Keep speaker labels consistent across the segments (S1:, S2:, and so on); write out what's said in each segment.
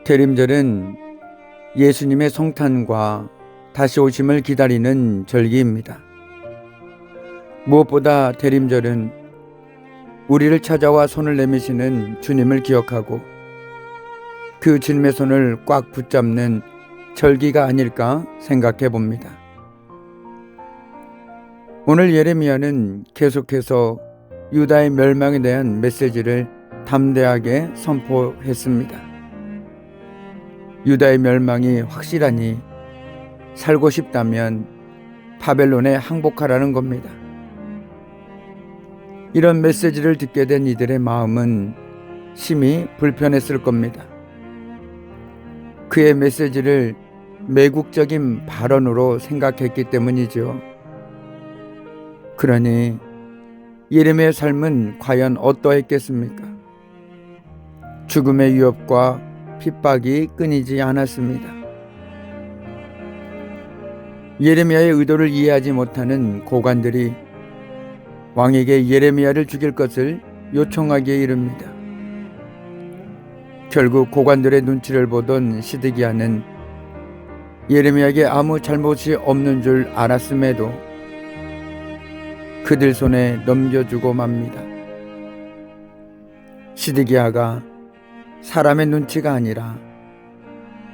S1: 대림절은 예수님의 성탄과 다시 오심을 기다리는 절기입니다. 무엇보다 대림절은 우리를 찾아와 손을 내미시는 주님을 기억하고 그 주님의 손을 꽉 붙잡는 절기가 아닐까 생각해 봅니다. 오늘 예레미야는 계속해서 유다의 멸망에 대한 메시지를 담대하게 선포했습니다. 유다의 멸망이 확실하니 살고 싶다면 바벨론에 항복하라는 겁니다. 이런 메시지를 듣게 된 이들의 마음은 심히 불편했을 겁니다. 그의 메시지를 매국적인 발언으로 생각했기 때문이죠. 그러니 예레미야의 삶은 과연 어떠했겠습니까? 죽음의 위협과 핍박이 끊이지 않았습니다. 예레미야의 의도를 이해하지 못하는 고관들이 왕에게 예레미야를 죽일 것을 요청하기에 이릅니다. 결국 고관들의 눈치를 보던 시드기야는 예레미야에게 아무 잘못이 없는 줄 알았음에도 그들 손에 넘겨주고 맙니다. 시드기야가 사람의 눈치가 아니라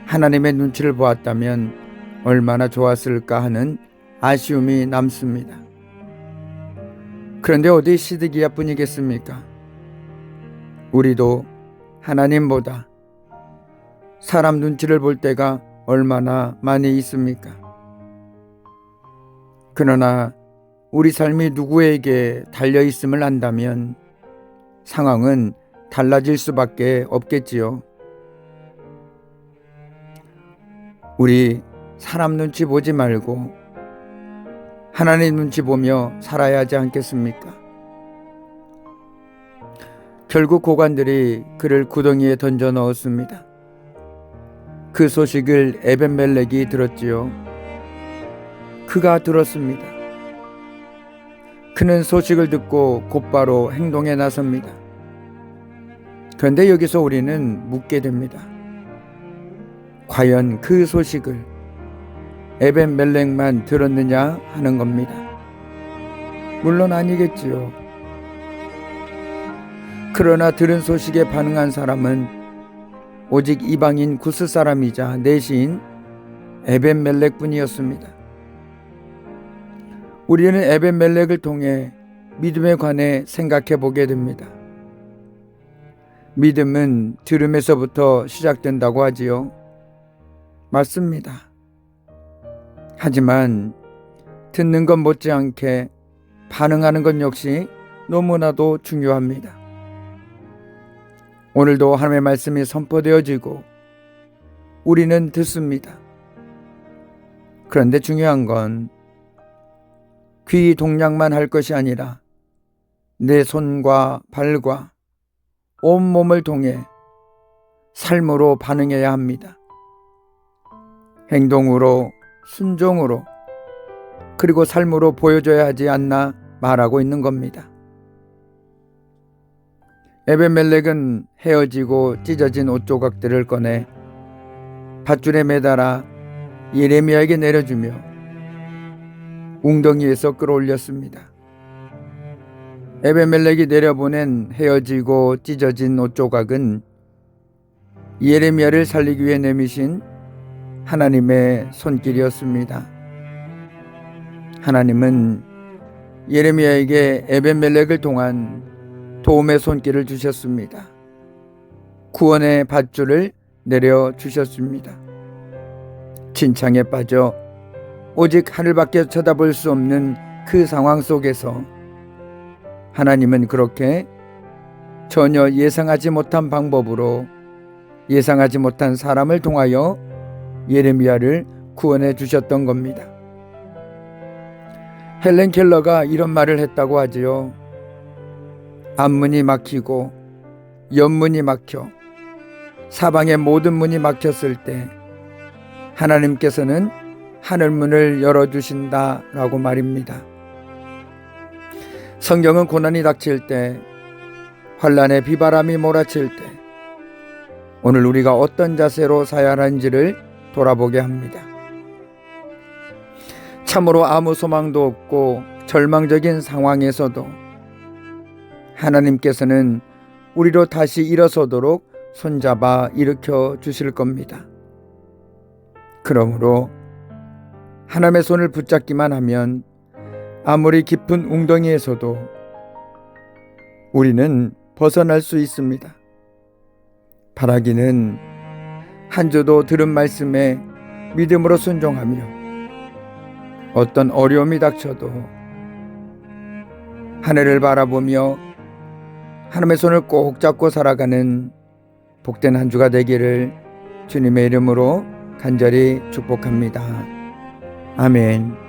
S1: 하나님의 눈치를 보았다면 얼마나 좋았을까 하는 아쉬움이 남습니다. 그런데 어디 시드기야뿐이겠습니까? 우리도 하나님보다 사람 눈치를 볼 때가 얼마나 많이 있습니까? 그러나 우리 삶이 누구에게 달려있음을 안다면 상황은 달라질 수밖에 없겠지요. 우리 사람 눈치 보지 말고 하나님 눈치 보며 살아야 하지 않겠습니까? 결국 고관들이 그를 구덩이에 던져 넣었습니다. 그 소식을 에벤멜렉이 들었지요. 그가 들었습니다. 그는 소식을 듣고 곧바로 행동에 나섭니다. 그런데 여기서 우리는 묻게 됩니다. 과연 그 소식을 에벤멜렉만 들었느냐 하는 겁니다. 물론 아니겠지요. 그러나 들은 소식에 반응한 사람은 오직 이방인 구스 사람이자 내시인 에벤멜렉 뿐이었습니다. 우리는 에벤멜렉을 통해 믿음에 관해 생각해 보게 됩니다. 믿음은 들음에서부터 시작된다고 하지요. 맞습니다. 하지만 듣는 것 못지않게 반응하는 것 역시 너무나도 중요합니다. 오늘도 하나님의 말씀이 선포되어지고 우리는 듣습니다. 그런데 중요한 건 귀 동냥만 할 것이 아니라 내 손과 발과 온몸을 통해 삶으로 반응해야 합니다. 행동으로, 순종으로, 그리고 삶으로 보여줘야 하지 않나 말하고 있는 겁니다. 에벤멜렉은 헤어지고 찢어진 옷 조각들을 꺼내 밧줄에 매달아 예레미야에게 내려주며 웅덩이에서 끌어올렸습니다. 에벤멜렉이 내려보낸 헤어지고 찢어진 옷 조각은 예레미야를 살리기 위해 내미신 하나님의 손길이었습니다. 하나님은 예레미야에게 에벤멜렉을 통한 도움의 손길을 주셨습니다. 구원의 밧줄을 내려주셨습니다. 진창에 빠져 오직 하늘밖에 쳐다볼 수 없는 그 상황 속에서 하나님은 그렇게 전혀 예상하지 못한 방법으로 예상하지 못한 사람을 통하여 예레미야를 구원해 주셨던 겁니다. 헬렌 켈러가 이런 말을 했다고 하지요. 앞문이 막히고 옆문이 막혀 사방의 모든 문이 막혔을 때 하나님께서는 하늘문을 열어주신다라고 말입니다. 성경은 고난이 닥칠 때, 환난의 비바람이 몰아칠 때, 오늘 우리가 어떤 자세로 살아야 하는지를 돌아보게 합니다. 참으로 아무 소망도 없고 절망적인 상황에서도 하나님께서는 우리로 다시 일어서도록 손잡아 일으켜 주실 겁니다. 그러므로 하나님의 손을 붙잡기만 하면 아무리 깊은 웅덩이에서도 우리는 벗어날 수 있습니다. 바라기는 한 주도 들은 말씀에 믿음으로 순종하며 어떤 어려움이 닥쳐도 하늘을 바라보며 하나님의 손을 꼭 잡고 살아가는 복된 한 주가 되기를 주님의 이름으로 간절히 축복합니다. 아멘.